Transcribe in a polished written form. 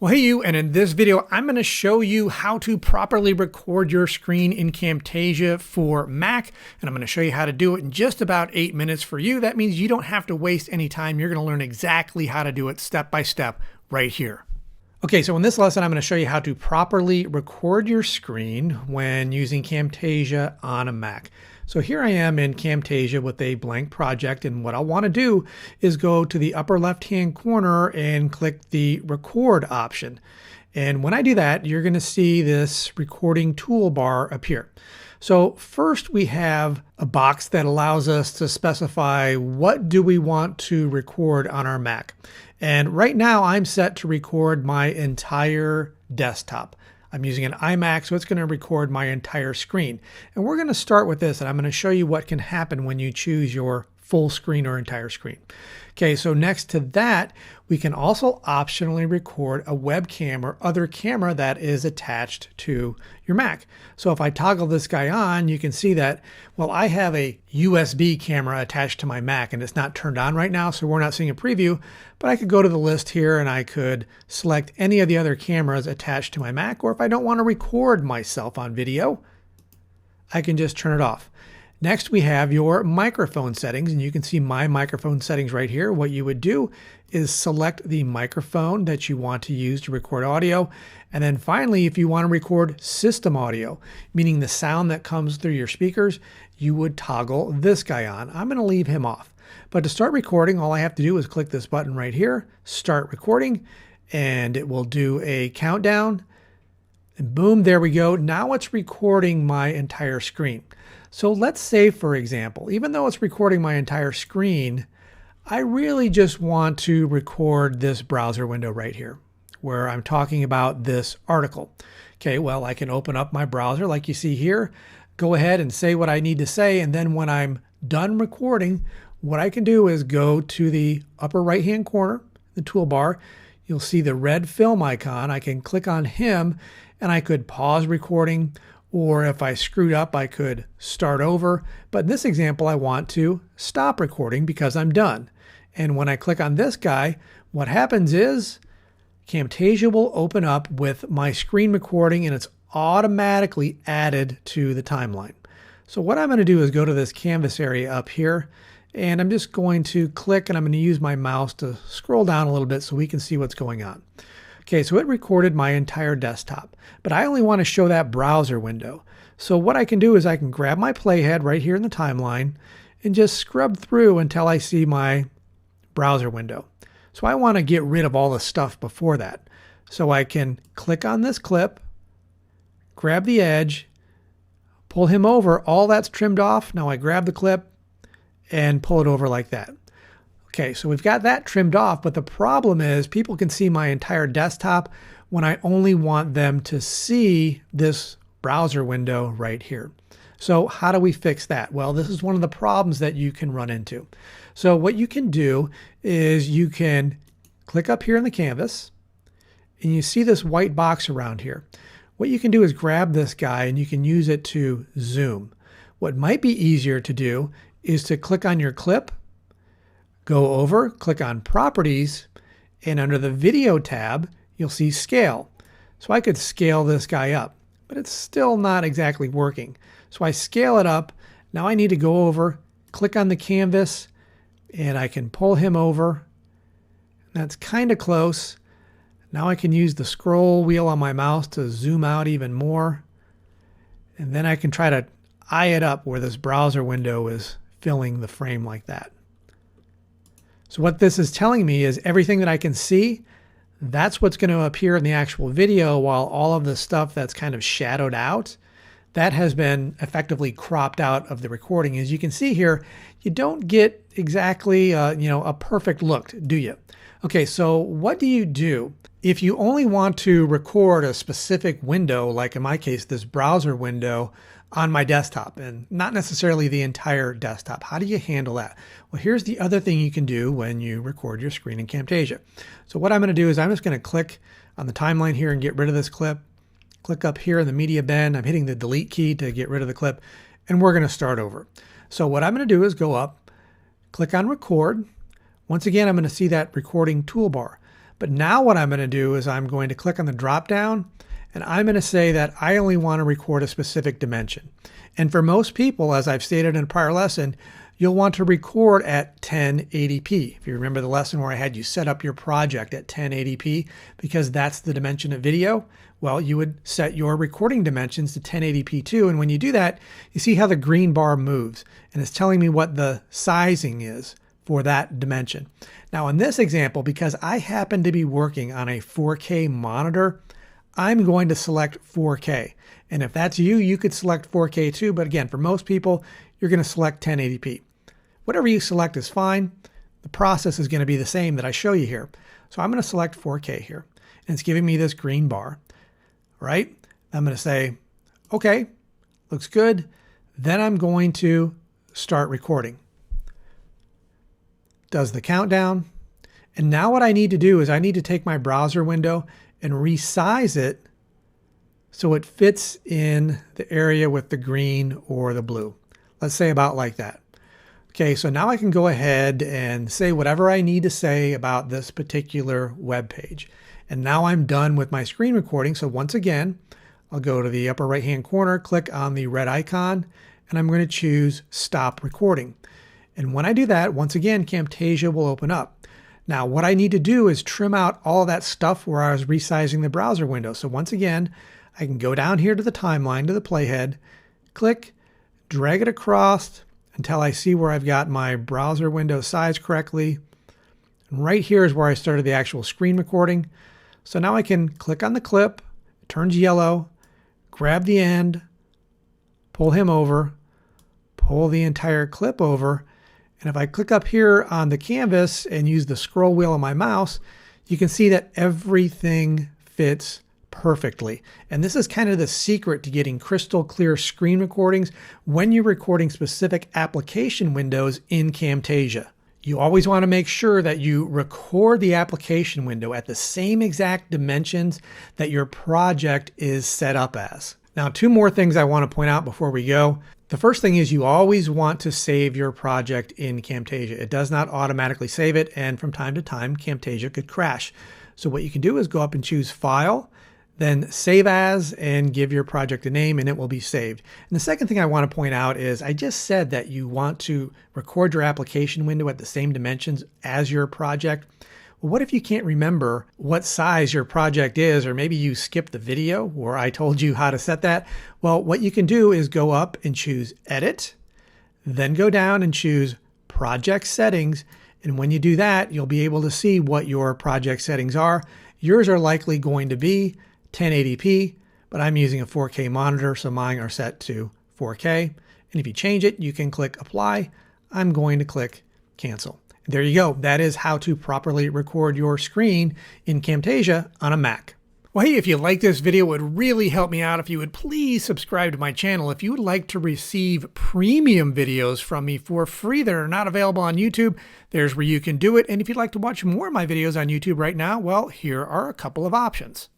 Well, hey you, and in this video, I'm going to show you how to properly record your screen in Camtasia for Mac, and I'm going to show you how to do it in just about 8 minutes for you. That means you don't have to waste any time. You're going to learn exactly how to do it step by step right here. Okay, so in this lesson, I'm going to show you how to properly record your screen when using Camtasia on a Mac. So here I am in Camtasia with a blank project, and what I want to do is go to the upper left-hand corner and click the record option. And when I do that, you're going to see this recording toolbar appear. So first we have a box that allows us to specify what do we want to record on our Mac. And right now I'm set to record my entire desktop. I'm using an iMac, so it's going to record my entire screen. And we're going to start with this, and I'm going to show you what can happen when you choose your full screen or entire screen. Okay, so next to that, we can also optionally record a webcam or other camera that is attached to your Mac. So if I toggle this guy on, you can see that, well, I have a USB camera attached to my Mac and it's not turned on right now, so we're not seeing a preview, but I could go to the list here and I could select any of the other cameras attached to my Mac, or if I don't want to record myself on video, I can just turn it off. Next, we have your microphone settings, and you can see my microphone settings right here. What you would do is select the microphone that you want to use to record audio. And then finally, if you want to record system audio, meaning the sound that comes through your speakers, you would toggle this guy on. I'm going to leave him off. But to start recording, all I have to do is click this button right here, start recording, and it will do a countdown. And boom, there we go. Now it's recording my entire screen. So let's say, for example, even though it's recording my entire screen, I really just want to record this browser window right here where I'm talking about this article. Okay, well, I can open up my browser like you see here, go ahead and say what I need to say, and then when I'm done recording, what I can do is go to the upper right-hand corner, the toolbar. You'll see the red film icon. I can click on him and I could pause recording, or if I screwed up, I could start over. But in this example, I want to stop recording because I'm done. And when I click on this guy, what happens is Camtasia will open up with my screen recording and it's automatically added to the timeline. So what I'm going to do is go to this canvas area up here, and I'm just going to click, and I'm going to use my mouse to scroll down a little bit so we can see what's going on. Okay, so it recorded my entire desktop, but I only want to show that browser window. So what I can do is I can grab my playhead right here in the timeline and just scrub through until I see my browser window. So I want to get rid of all the stuff before that. So I can click on this clip, grab the edge, pull him over, all that's trimmed off. Now I grab the clip and pull it over like that. Okay, so we've got that trimmed off, but the problem is people can see my entire desktop when I only want them to see this browser window right here. So how do we fix that? Well, this is one of the problems that you can run into. So what you can do is you can click up here in the canvas and you see this white box around here. What you can do is grab this guy and you can use it to zoom. What might be easier to do is to click on your clip, go over, click on Properties, and under the Video tab, you'll see Scale. So I could scale this guy up, but it's still not exactly working. So I scale it up. Now I need to go over, click on the canvas, and I can pull him over. That's kind of close. Now I can use the scroll wheel on my mouse to zoom out even more. And then I can try to eye it up where this browser window is filling the frame like that. So what this is telling me is everything that I can see, that's what's going to appear in the actual video, while all of the stuff that's kind of shadowed out, that has been effectively cropped out of the recording. As you can see here, you don't get exactly a perfect look, do you? Okay, so what do you do if you only want to record a specific window, like in my case, this browser window on my desktop, and not necessarily the entire desktop? How do you handle that? Well, here's the other thing you can do when you record your screen in Camtasia. So what I'm going to do is I'm just going to click on the timeline here and get rid of this clip. Click up here in the media bin. I'm hitting the delete key to get rid of the clip, and we're going to start over. So what I'm going to do is go up, click on record. Once again, I'm going to see that recording toolbar. But now what I'm going to do is I'm going to click on the drop down, and I'm going to say that I only want to record a specific dimension. And for most people, as I've stated in a prior lesson, you'll want to record at 1080p. If you remember the lesson where I had you set up your project at 1080p because that's the dimension of video, well, you would set your recording dimensions to 1080p too. And when you do that, you see how the green bar moves, and it's telling me what the sizing is for that dimension. Now in this example, because I happen to be working on a 4K monitor, I'm going to select 4K. And if that's you, you could select 4K too. But again, for most people, you're going to select 1080p. Whatever you select is fine. The process is going to be the same that I show you here. So I'm going to select 4K here, and it's giving me this green bar, right? I'm going to say, okay, looks good. Then I'm going to start recording. Does the countdown. And now what I need to do is I need to take my browser window and resize it so it fits in the area with the green or the blue. Let's say about like that. Okay, so now I can go ahead and say whatever I need to say about this particular web page. And now I'm done with my screen recording. So once again, I'll go to the upper right hand corner, click on the red icon, and I'm going to choose stop recording. And when I do that, once again, Camtasia will open up. Now what I need to do is trim out all that stuff where I was resizing the browser window. So once again, I can go down here to the timeline, to the playhead, click, drag it across until I see where I've got my browser window sized correctly. And right here is where I started the actual screen recording. So now I can click on the clip, it turns yellow, grab the end, pull him over, pull the entire clip over. And if I click up here on the canvas and use the scroll wheel on my mouse, you can see that everything fits perfectly. And this is kind of the secret to getting crystal clear screen recordings when you're recording specific application windows in Camtasia. You always want to make sure that you record the application window at the same exact dimensions that your project is set up as. Now, two more things I want to point out before we go. The first thing is you always want to save your project in Camtasia. It does not automatically save it, and from time to time, Camtasia could crash. So what you can do is go up and choose File, then Save As, and give your project a name, and it will be saved. And the second thing I want to point out is I just said that you want to record your application window at the same dimensions as your project. Well, what if you can't remember what size your project is, or maybe you skipped the video where I told you how to set that? Well, what you can do is go up and choose Edit, then go down and choose Project Settings. And when you do that, you'll be able to see what your project settings are. Yours are likely going to be 1080p, but I'm using a 4K monitor, so mine are set to 4K. And if you change it, you can click Apply. I'm going to click Cancel. There you go. That is how to properly record your screen in Camtasia on a Mac. Well, hey, if you like this video, it would really help me out if you would please subscribe to my channel. If you would like to receive premium videos from me for free that are not available on YouTube, there's where you can do it. And if you'd like to watch more of my videos on YouTube right now, well, here are a couple of options.